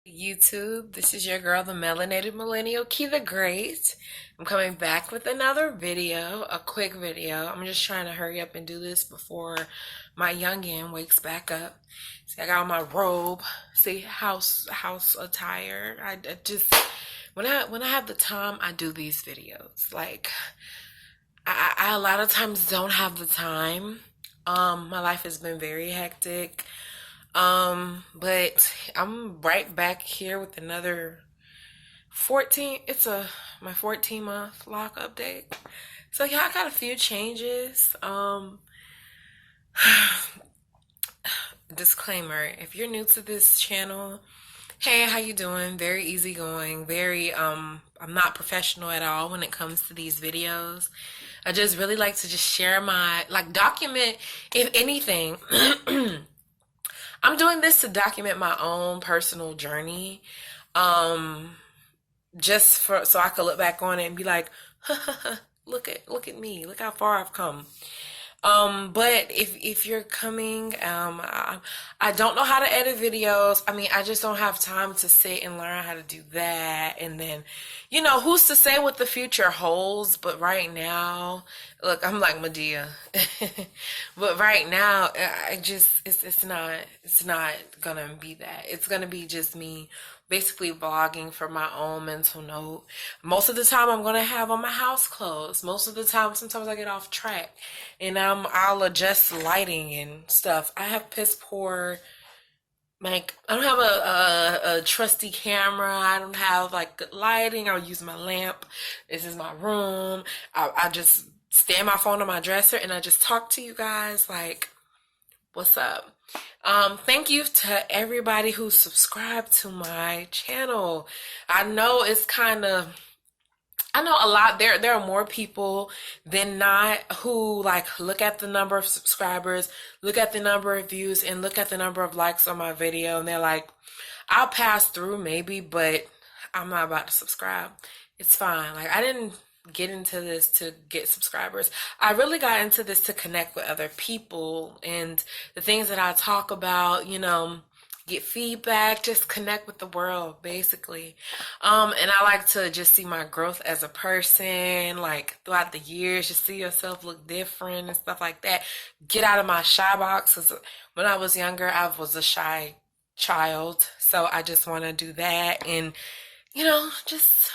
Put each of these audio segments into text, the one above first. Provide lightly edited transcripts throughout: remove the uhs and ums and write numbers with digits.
YouTube, this is your girl, the Melanated Millennial, Key the Great. I'm coming back with another video, a quick video. I'm just trying to hurry up and do this before my youngin wakes back up. See, I got on my robe. See, house attire. I just when I have the time, I do these videos. Like I a lot of times don't have the time. My life has been very hectic. But I'm right back here with another 14. It's my 14-month lock update. So yeah, I got a few changes. Disclaimer, if you're new to this channel, hey, how you doing? Very easygoing, very I'm not professional at all when it comes to these videos. I just really like to just share my document if anything. I'm doing this to document my own personal journey. Um, just for so I could look back on it and be like, look at me, look how far I've come. But if you're coming, I don't know how to edit videos. I mean, I just don't have time to sit and learn how to do that. And then, who's to say what the future holds? But right now, look, I'm like Medea. But right now, I just, it's not gonna be that. It's gonna be just me basically vlogging for my own mental note. Most of the time I'm gonna have on my house clothes. Most of the time, sometimes I get off track and I'll adjust lighting and stuff. I have piss poor, like I don't have a trusty camera. I don't have like good lighting. I'll use my lamp. This is my room. I just stand my phone on my dresser and I just talk to you guys like, what's up? Thank you to everybody who subscribed to my channel. I know it's kind of, I know a lot, there are more people than not who like look at the number of subscribers, look at the number of views, and look at the number of likes on my video, and they're like, I'll pass through maybe, but I'm not about to subscribe. It's fine. Like, I didn't get into this to get subscribers. I really got into this to connect with other people and the things that I talk about, get feedback, just connect with the world basically. And I like to just see my growth as a person, like throughout the years, just see yourself look different and stuff like that. Get out of my shy box, because when I was younger, I was a shy child. So I just want to do that and, just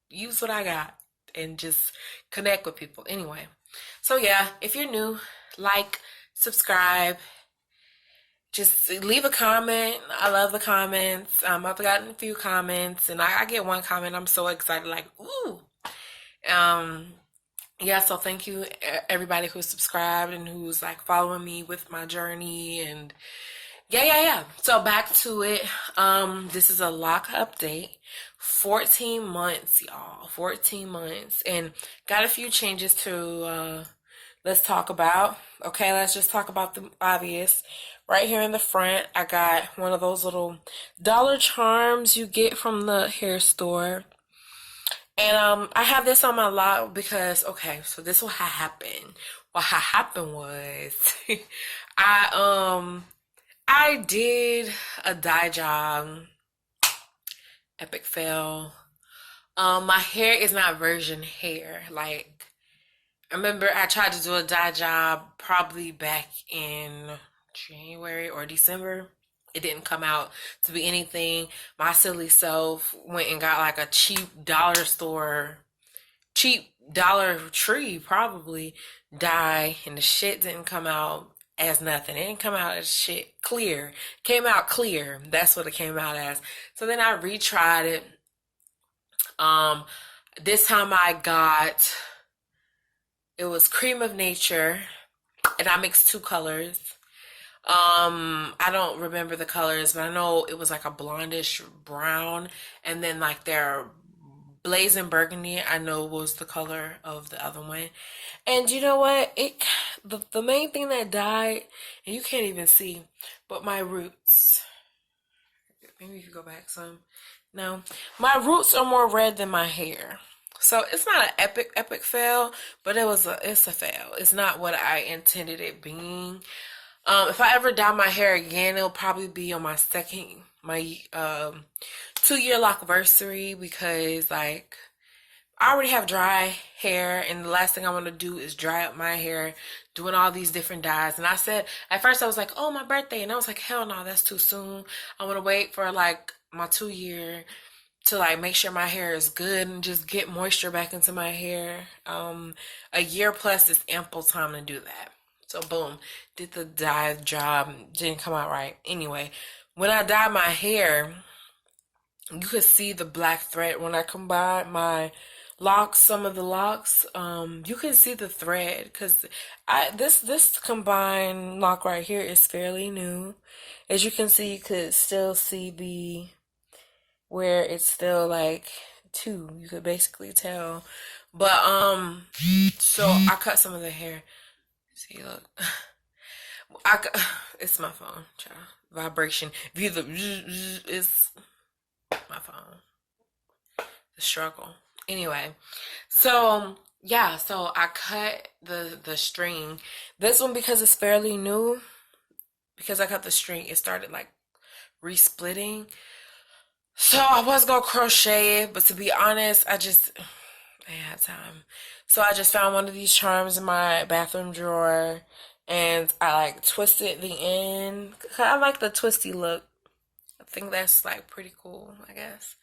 use what I got and just connect with people. Anyway, so yeah, if you're new, like, subscribe, just leave a comment. I love the comments. I've gotten a few comments, and I get one comment. I'm so excited, like, ooh. Um, yeah, so thank you everybody who's subscribed and who's like following me with my journey and yeah. So back to it. This is a lock update. 14 months, y'all. 14 months. And got a few changes to let's talk about. Okay, let's just talk about the obvious. Right here in the front, I got one of those little dollar charms you get from the hair store. And I have this on my lock because, okay, so this what happened. What happened was I I did a dye job, epic fail. My hair is not virgin hair. Like, I remember I tried to do a dye job probably back in January or December. It didn't come out to be anything. My silly self went and got like a cheap Dollar Tree probably dye, and the shit didn't come out as nothing. It didn't come out as shit clear. It came out clear. That's what it came out as. So then I retried it. Um, this time it was Cream of Nature, and I mixed two colors. I don't remember the colors, but I know it was like a blondish brown, and then like their blazing burgundy, I know was the color of the other one. And you know what? The main thing that died, and you can't even see, but my roots. Maybe you could go back some. No, my roots are more red than my hair. So it's not an epic fail, but it's a fail. It's not what I intended it being. If I ever dye my hair again, it'll probably be on my my 2 year lockversary because like I already have dry hair, and the last thing I want to do is dry up my hair doing all these different dyes. And I said, at first I was like, oh, my birthday. And I was like, hell no, that's too soon. I want to wait for like my 2 year to like make sure my hair is good and just get moisture back into my hair. A year plus is ample time to do that. So boom, did the dye job, didn't come out right. Anyway, when I dyed my hair, you could see the black thread when I combined my locks, some of the locks. You can see the thread because I this combined lock right here is fairly new. As you can see, you could still see the where it's still like two. You could basically tell. But so I cut some of the hair. See, look. It's my phone, child. Vibration. View the it's my phone. The struggle. Anyway, so yeah, so I cut the string. This one because it's fairly new. Because I cut the string, it started like resplitting. So I was gonna crochet it, but to be honest, I had time. So I just found one of these charms in my bathroom drawer, and I like twisted the end. I like the twisty look. I think that's like pretty cool, I guess.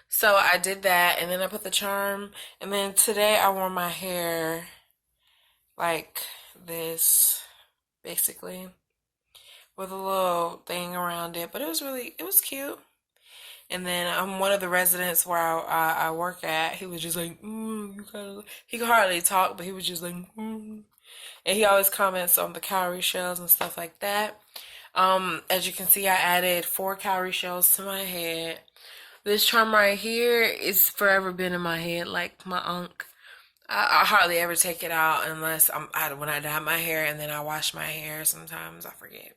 So I did that, and then I put the charm, and then today I wore my hair like this, basically, with a little thing around it. But it was cute. And then one of the residents where I work at, he was just like, you gotta, he could hardly talk, but he was just like, And he always comments on the cowrie shells and stuff like that. As you can see, I added 4 cowrie shells to my head. This charm right here is forever been in my head, like my unk. I hardly ever take it out unless when I dye my hair and then I wash my hair. Sometimes I forget.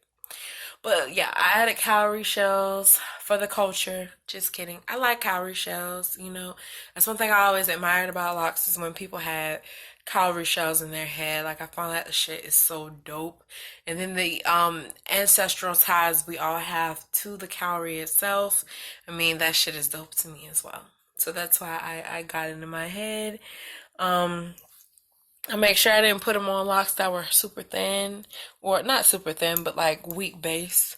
But yeah, I added cowrie shells for the culture. Just kidding. I like cowrie shells, you know. That's one thing I always admired about locks is when people had cowrie shells in their head. Like I found that the shit is so dope. And then the ancestral ties we all have to the cowrie itself. I mean, that shit is dope to me as well. So that's why I got it in my head. I make sure I didn't put them on locks that were super thin, or not super thin, but like weak base.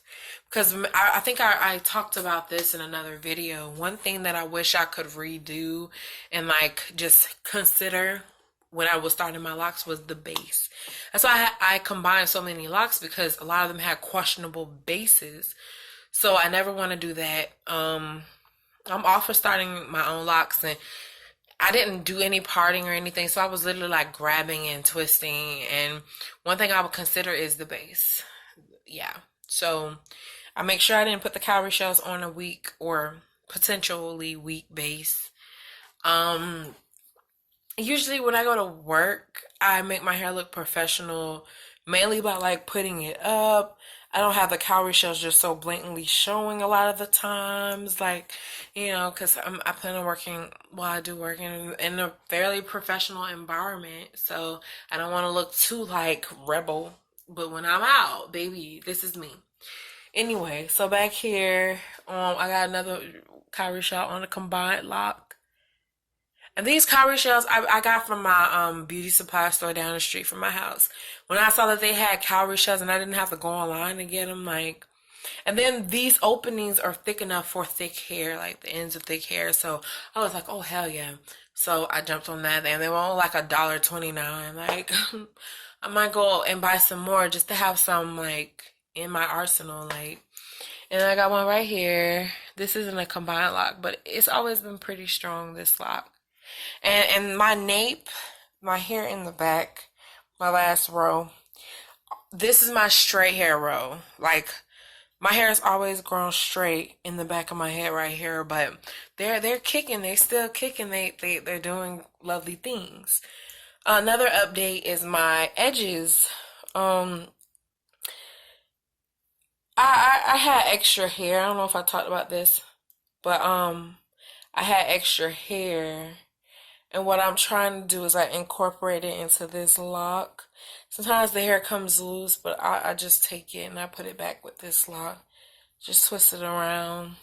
Because I think I talked about this in another video. One thing that I wish I could redo and like just consider when I was starting my locks was the base. That's why I combined so many locks because a lot of them had questionable bases. So I never want to do that. I'm all for starting my own locks, and I didn't do any parting or anything, so I was literally like grabbing and twisting. And one thing I would consider is the base. Yeah. So I make sure I didn't put the cowrie shells on a weak or potentially weak base. Usually when I go to work, I make my hair look professional, mainly by like putting it up. I don't have the cowrie shells just so blatantly showing a lot of the times, like, you know, because I plan on working, well, I do work in a fairly professional environment, so I don't want to look too like rebel. But when I'm out, baby, this is me. Anyway, so back here, I got another cowrie shell on a combined lock. And these cowrie shells I got from my beauty supply store down the street from my house. When I saw that they had cowrie shells and I didn't have to go online to get them, like, and then these openings are thick enough for thick hair, like the ends of thick hair. So I was like, oh hell yeah. So I jumped on that, and they were only like $1.29. Like I might go and buy some more just to have some like in my arsenal, like. And I got one right here. This isn't a combined lock, but it's always been pretty strong, this lock. And my nape, my hair in the back, my last row, this is my straight hair row. Like my hair has always grown straight in the back of my head right here, but they're kicking, they're still kicking, they're doing lovely things. Another update is my edges. I had extra hair. I don't know if I talked about this, but I had extra hair. And what I'm trying to do is I incorporate it into this lock. Sometimes the hair comes loose, but I just take it and I put it back with this lock. Just twist it around.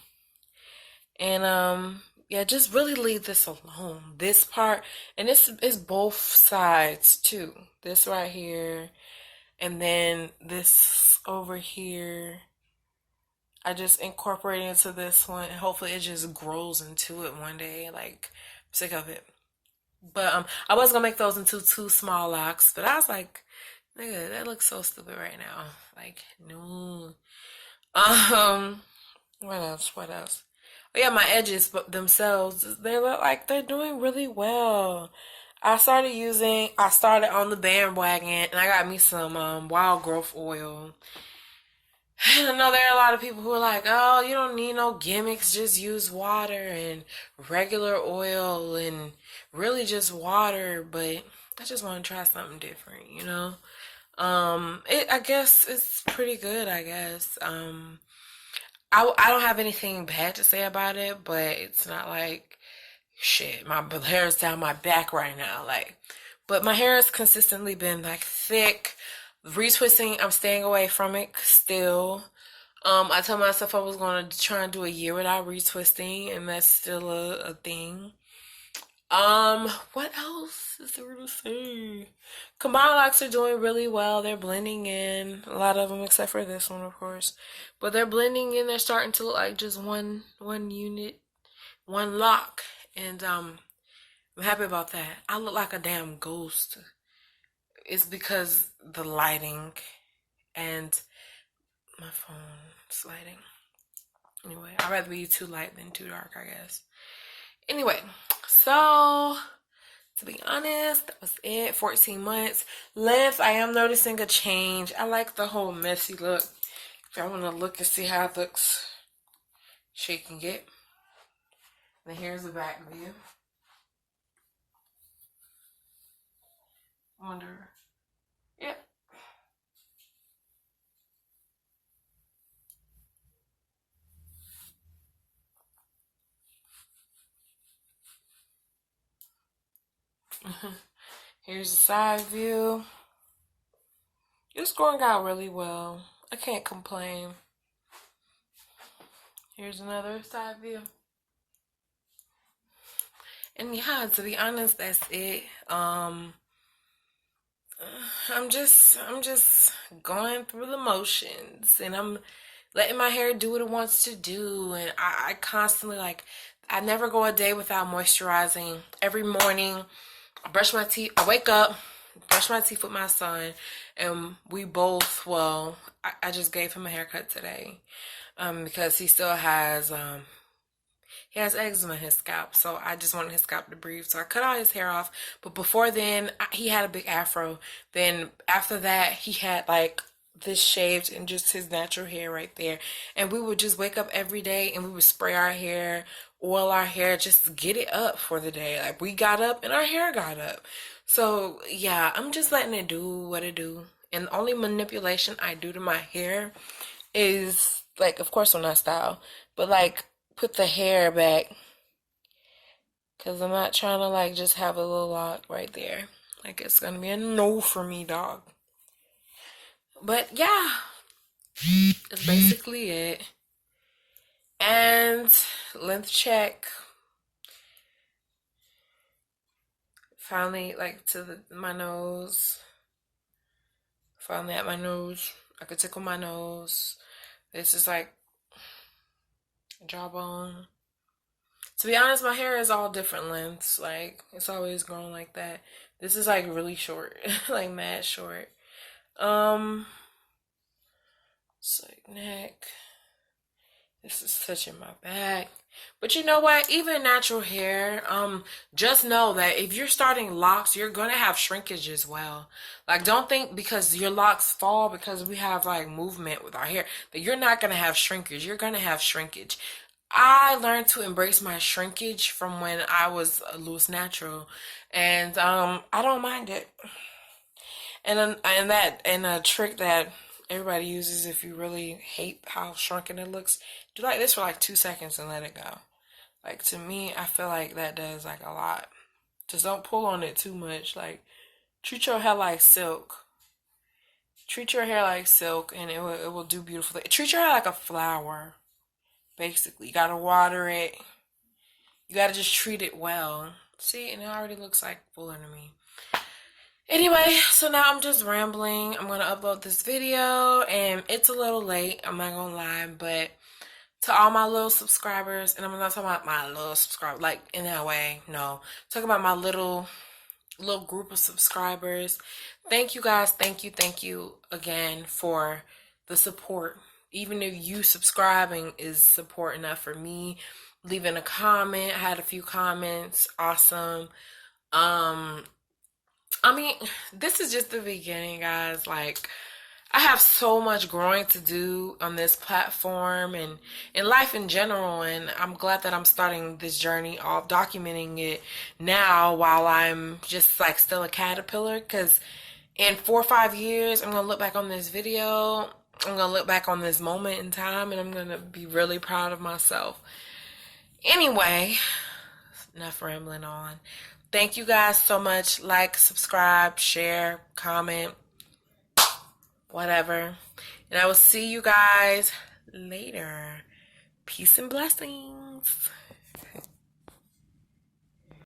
And yeah, just really leave this alone. This part, and this is both sides too. This right here, and then this over here. I just incorporate into this one, and hopefully it just grows into it one day. Like, I'm sick of it. But I was gonna make those into two small locks, but I was like, nigga, that looks so stupid right now. Like, no. Um, what else? What else? Oh yeah, my edges themselves, they look like they're doing really well. I started on the bandwagon, and I got me some wild growth oil. And I know there are a lot of people who are like, oh, you don't need no gimmicks, just use water and regular oil and really just water, but I just want to try something different, you know? I guess it's pretty good, I guess. I don't have anything bad to say about it, but it's not like shit. My hair is down my back right now, like. But my hair has consistently been like thick. Retwisting, I'm staying away from it still. I told myself I was going to try and do a year without retwisting, and that's still a thing. What else is there to say? Combined locks are doing really well. They're blending in. A lot of them, except for this one, of course. But they're blending in. They're starting to look like just one unit, one lock. And I'm happy about that. I look like a damn ghost. It's because the lighting and my phone's lighting. Anyway, I'd rather be too light than too dark, I guess. Anyway, so to be honest, that was it. 14 months. Length, I am noticing a change. I like the whole messy look. If I want to look and see how it looks, shaking it. And here's the back view. Wonder. Yeah. Here's the side view. It's going out really well. I can't complain. Here's another side view. And yeah, to be honest, that's it. I'm just going through the motions, and I'm letting my hair do what it wants to do. And I constantly, like, I never go a day without moisturizing. Every morning I brush my teeth. I wake up, brush my teeth with my son, and we both, well, I just gave him a haircut today, because he has eczema in his scalp, so I just wanted his scalp to breathe. So I cut all his hair off. But before then, he had a big afro. Then after that, he had like this shaved and just his natural hair right there. And we would just wake up every day and we would spray our hair, oil our hair, just to get it up for the day. Like, we got up and our hair got up. So yeah, I'm just letting it do what it do. And the only manipulation I do to my hair is, like, of course when I style, but like put the hair back, because I'm not trying to like just have a little lock right there. Like, it's gonna be a no for me, dog. But yeah, that's basically it. And length check. Finally, like, to my nose. Finally at my nose. I could tickle my nose. This is like jawbone. To be honest, my hair is all different lengths. Like, it's always grown like that. This is like really short, like mad short. Um, it's like neck. This is touching my back. But you know what? Even natural hair, just know that if you're starting locks, you're gonna have shrinkage as well. Like, don't think because your locks fall because we have like movement with our hair that you're not gonna have shrinkage. You're gonna have shrinkage. I learned to embrace my shrinkage from when I was a loose natural, and I don't mind it. And a trick that everybody uses if you really hate how shrunken it looks, do like this for like 2 seconds and let it go. Like, to me, I feel like that does like a lot. Just don't pull on it too much. Like, treat your hair like silk. Treat your hair like silk, and it will do beautiful things. Treat your hair like a flower, basically. You gotta water it. You gotta just treat it well. See, and it already looks like fuller to me. Anyway, so now I'm just rambling. I'm gonna upload this video, and it's a little late. I'm not gonna lie, but to all my little subscribers, and I'm not talking about my little subscribers, like in that way. No, I'm talking about my little group of subscribers. Thank you guys. Thank you again for the support. Even if you subscribing is support enough for me. Leaving a comment. I had a few comments. Awesome. Um, I mean, this is just the beginning, guys. Like, I have so much growing to do on this platform and in life in general, and I'm glad that I'm starting this journey of documenting it now while I'm just like still a caterpillar, because in 4 or 5 years I'm gonna look back on this video, I'm gonna look back on this moment in time, and I'm gonna be really proud of myself. Anyway, enough rambling on. Thank you guys so much. Like, subscribe, share, comment, whatever. And I will see you guys later. Peace and blessings.